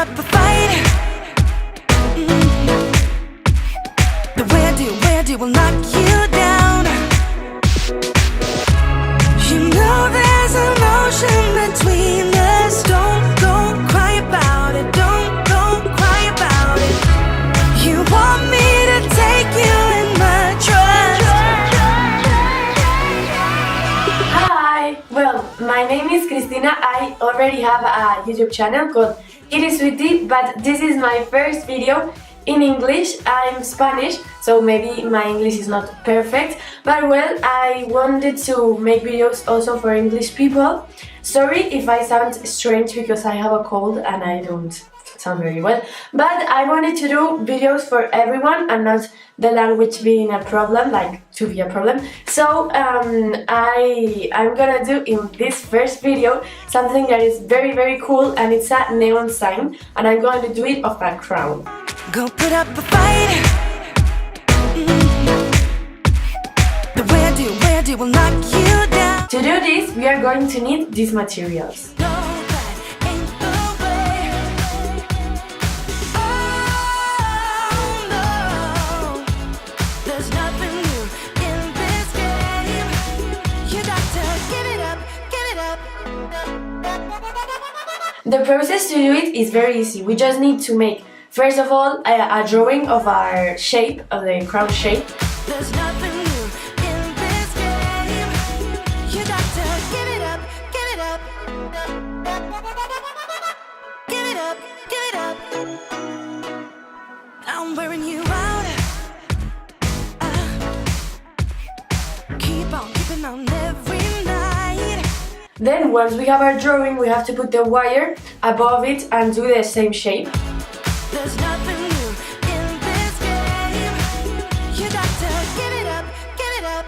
up a fight. The where do will knock you down. You know there's an ocean between us. Don't go cry about it. Don't go cry about it. You want me to take you in my trust. Hi! Well, my name is Cristina. I already have a YouTube channel called Sweety, but this is my first video in English. I'm Spanish, so maybe my English is not perfect, but well, I wanted to make videos also for English people. Sorry if I sound strange because I have a cold and I don't sound very well, but I wanted to do videos for everyone and not the language being a problem, like to be a problem. So I'm gonna do in this first video something that is very cool, and it's a neon sign, and I'm going to do it of a crown. Go put up a fight. The where do will knock you down. To do this, we are going to need these materials. No, that ain't the way. Oh no, there's nothing new in this game. You got to give it up, give it up. The process to do it is very easy. We just need to make, first of all, a drawing of our shape, of the crown shape. There's nothing new in this game. You got to give it up, give it up. Give it up, give it up. I'm wearing you out. Keep on keeping on every night. Then once we have our drawing, we have to put the wire above it and do the same shape. There's nothing new in this game. You got to give it up, give it up.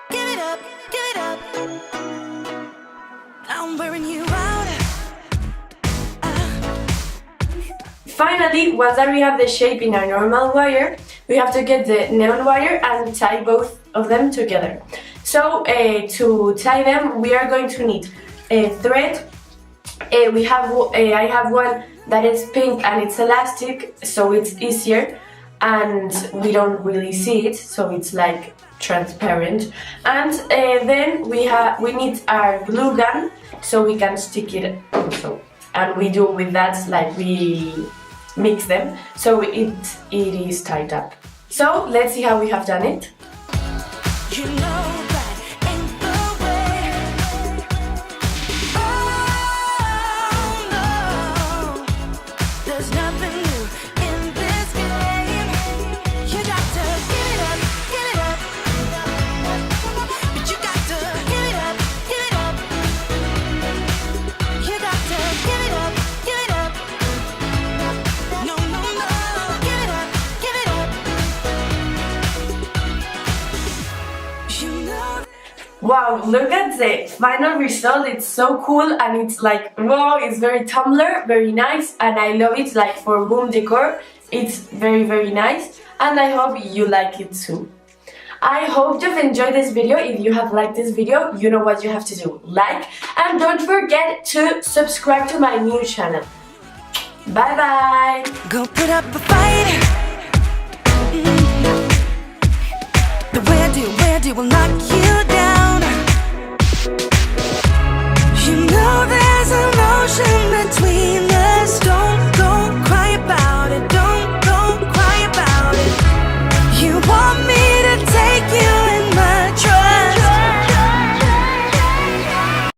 Give it up, give it up. I'm wearing you out. Finally, once that we have the shape in our normal wire, we have to get the neon wire and tie both of them together. So to tie them, we are going to need a thread. I have one that is pink and it's elastic, so it's easier and we don't really see it, so it's like transparent. And then we need our glue gun, so we can stick it also. And we do with that, like we mix them, so it is tied up. So let's see how we have done it. You know that ain't the way. Oh no, there's nothing new in this game. You got to give it up, give it up. But you got to give it up, give it up. You got to give it up, give it up. No, no, no, give it up, give it up. You know. Wow, look at the final result. It's so cool and it's like, wow, it's very Tumblr, very nice, and I love it. Like for home decor, it's very nice, and I hope you like it too. I hope you've enjoyed this video. If you have liked this video, you know what you have to do. Like, and don't forget to subscribe to my new channel. Bye bye! Go put up a fight. The where do will knock you down.